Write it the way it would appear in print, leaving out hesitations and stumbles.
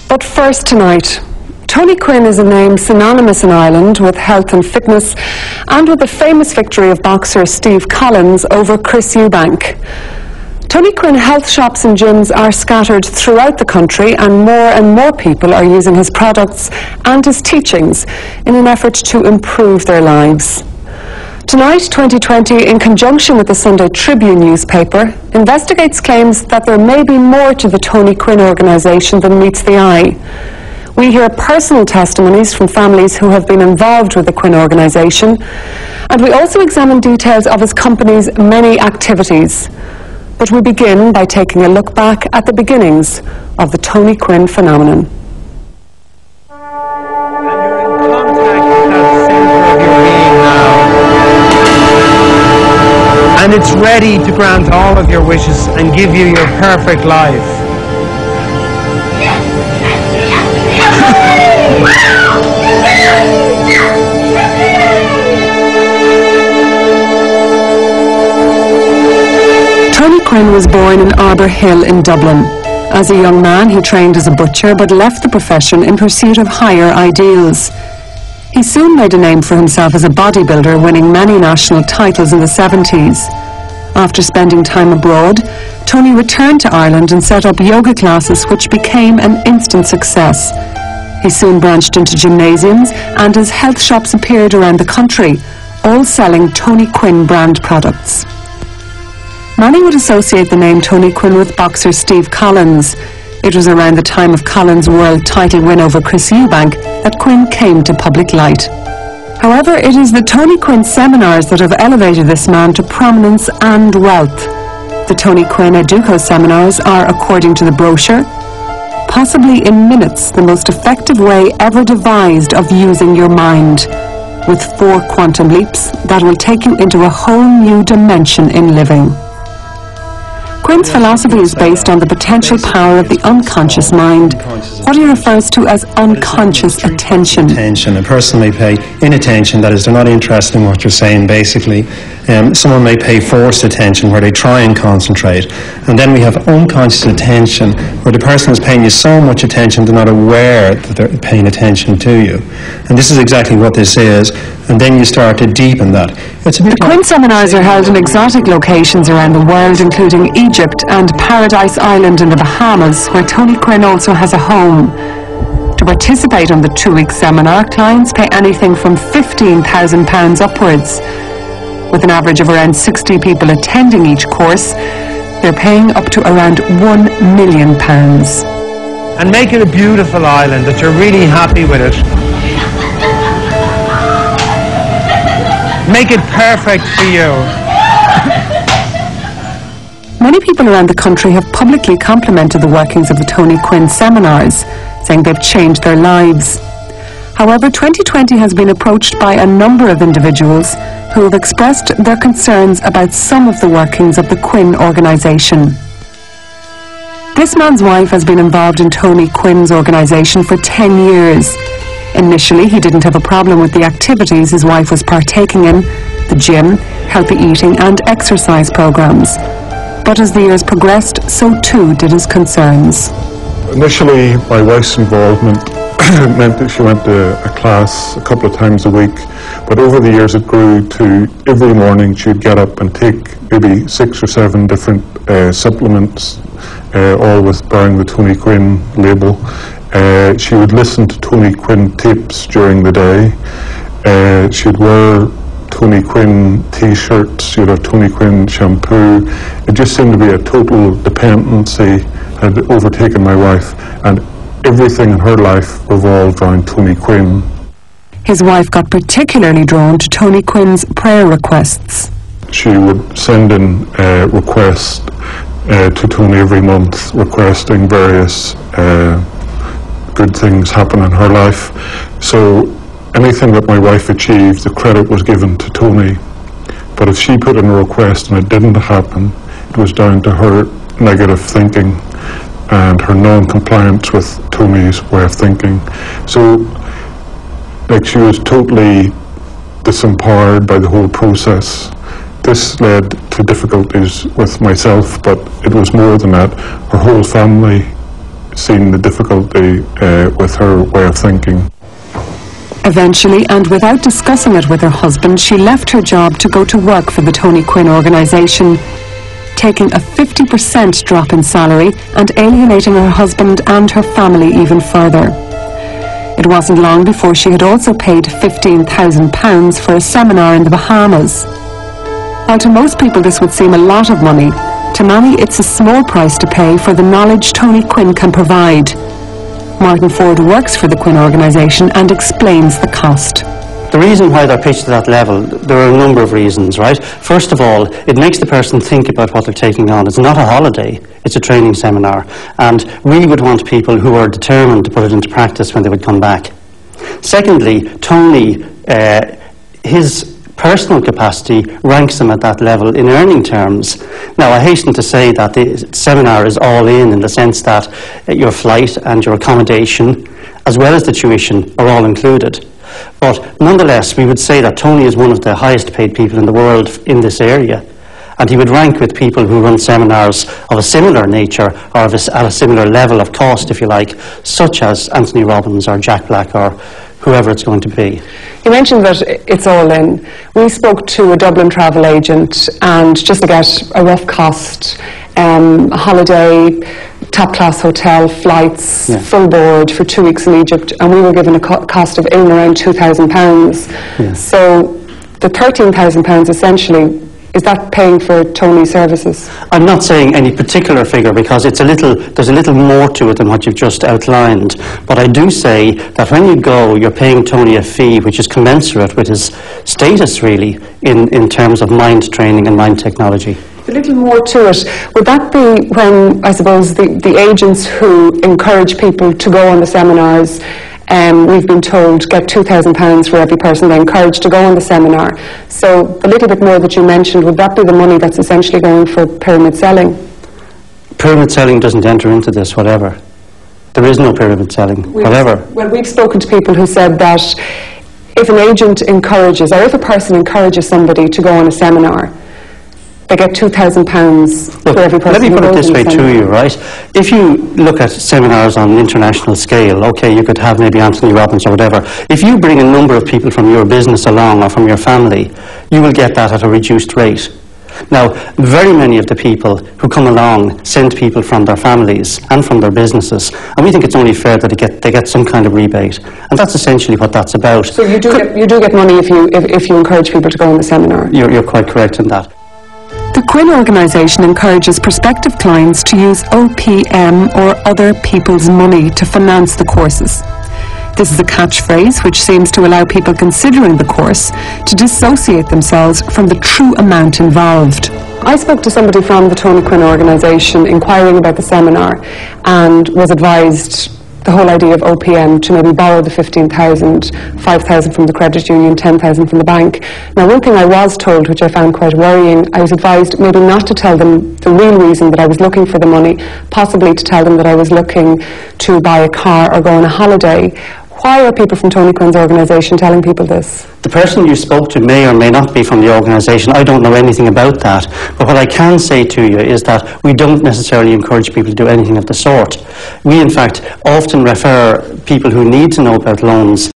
But first tonight, Tony Quinn is a name synonymous in Ireland with health and fitness and with the famous victory of boxer Steve Collins over Chris Eubank. Tony Quinn health shops and gyms are scattered throughout the country, and more people are using his products and his teachings in an effort to improve their lives. Tonight, 2020, in conjunction with the Sunday Tribune newspaper, investigates claims that there may be more to the Tony Quinn organisation than meets the eye. We hear personal testimonies from families who have been involved with the Quinn organisation, and we also examine details of his company's many activities. But we begin by taking a look back at the beginnings of the Tony Quinn phenomenon. And it's ready to grant all of your wishes and give you your perfect life. Tony Quinn was born in Arbour Hill in Dublin. As a young man, he trained as a butcher but left the profession in pursuit of higher ideals. He soon made a name for himself as a bodybuilder, winning many national titles in the 70s. After spending time abroad, Tony returned to Ireland and set up yoga classes, which became an instant success. He soon branched into gymnasiums, and his health shops appeared around the country, all selling Tony Quinn brand products. Many would associate the name Tony Quinn with boxer Steve Collins. It was around the time of Collins' world title win over Chris Eubank that Quinn came to public light. However, it is the Tony Quinn seminars that have elevated this man to prominence and wealth. The Tony Quinn Educo seminars are, according to the brochure, possibly in minutes the most effective way ever devised of using your mind, with 4 quantum leaps that will take you into a whole new dimension in living. Quinn's philosophy is based on the potential power of the unconscious mind, what he refers to as unconscious attention. A person may pay inattention, that is, they're not interested in what you're saying, basically. Someone may pay forced attention, where they try and concentrate. And then we have unconscious attention, where the person is paying you so much attention they're not aware that they're paying attention to you. And this is exactly what this is. And then you start to deepen that. The Quinn seminars are held in exotic locations around the world, including Egypt and Paradise Island in the Bahamas, where Tony Quinn also has a home. To participate on the 2-week seminar, clients pay anything from £15,000 upwards. With an average of around 60 people attending each course, they're paying up to around £1 million. And make it a beautiful island, that you're really happy with it. Make it perfect for you. Many people around the country have publicly complimented the workings of the Tony Quinn seminars, saying they've changed their lives. However, 2020 has been approached by a number of individuals who have expressed their concerns about some of the workings of the Quinn organisation. This man's wife has been involved in Tony Quinn's organisation for 10 years. Initially, he didn't have a problem with the activities his wife was partaking in, the gym, healthy eating and exercise programs. But as the years progressed, so too did his concerns. Initially, my wife's involvement meant that she went to a class a couple of times a week, but over the years it grew to every morning she'd get up and take maybe 6 or 7 different supplements, all with bearing the Tony Quinn label. She would listen to Tony Quinn tapes during the day. She'd wear Tony Quinn t-shirts, she'd have Tony Quinn shampoo. It just seemed to be a total dependency had overtaken my wife, and everything in her life revolved around Tony Quinn. His wife got particularly drawn to Tony Quinn's prayer requests. She would send in requests to Tony every month, requesting various good things happen in her life. So anything that my wife achieved, the credit was given to Tony. But if she put in a request and it didn't happen, it was down to her negative thinking and her non-compliance with Tony's way of thinking. So, like, she was totally disempowered by the whole process. This led to difficulties with myself, but it was more than that. Her whole family seen the difficulty with her way of thinking. Eventually, and without discussing it with her husband, she left her job to go to work for the Tony Quinn organisation, taking a 50% drop in salary and alienating her husband and her family even further. It wasn't long before she had also paid £15,000 for a seminar in the Bahamas. While to most people this would seem a lot of money, to many it's a small price to pay for the knowledge Tony Quinn can provide. Martin Ford works for the Quinn organisation and explains the cost. The reason why they're pitched to that level, there are a number of reasons, right? First of all, it makes the person think about what they're taking on. It's not a holiday, it's a training seminar. And we would want people who are determined to put it into practice when they would come back. Secondly, Tony, his personal capacity ranks him at that level in earning terms. Now, I hasten to say that the seminar is all in the sense that your flight and your accommodation, as well as the tuition, are all included. But nonetheless, we would say that Tony is one of the highest paid people in the world in this area. And he would rank with people who run seminars of a similar nature, or at a similar level of cost, if you like, such as Anthony Robbins or Jack Black or whoever it's going to be. You mentioned that it's all in. We spoke to a Dublin travel agent, and just to get a rough cost, a holiday, top-class hotel, flights, full board for 2 weeks in Egypt, and we were given a cost of in and around £2,000. Yeah. So the £13,000 essentially, is that paying for Tony's services? I'm not saying any particular figure because there's a little more to it than what you've just outlined. But I do say that when you go, you're paying Tony a fee which is commensurate with his status, really, in terms of mind training and mind technology. A little more to it. Would that be when, I suppose, the agents who encourage people to go on the seminars, we've been told get £2,000 for every person they encourage to go on the seminar. So the little bit more that you mentioned, would that be the money that's essentially going for pyramid selling? Pyramid selling doesn't enter into this, whatever. There is no pyramid selling, whatever. Well, we've spoken to people who said that if an agent encourages, or if a person encourages somebody to go on a seminar, they get £2,000 for every person. Let me put it this way to you, right? If you look at seminars on an international scale, okay, you could have maybe Anthony Robbins or whatever. If you bring a number of people from your business along or from your family, you will get that at a reduced rate. Now, very many of the people who come along send people from their families and from their businesses, and we think it's only fair that they get some kind of rebate, and that's essentially what that's about. So you do get money if you encourage people to go on the seminar? You're quite correct in that. The Quinn organisation encourages prospective clients to use OPM or other people's money to finance the courses. This is a catchphrase which seems to allow people considering the course to dissociate themselves from the true amount involved. I spoke to somebody from the Tony Quinn organisation inquiring about the seminar and was advised the whole idea of OPM to maybe borrow the 15,000, 5,000 from the credit union, 10,000 from the bank. Now, one thing I was told, which I found quite worrying, I was advised maybe not to tell them the real reason that I was looking for the money, possibly to tell them that I was looking to buy a car or go on a holiday. Why are people from Tony Quinn's organisation telling people this? The person you spoke to may or may not be from the organisation. I don't know anything about that. But what I can say to you is that we don't necessarily encourage people to do anything of the sort. We, in fact, often refer people who need to know about loans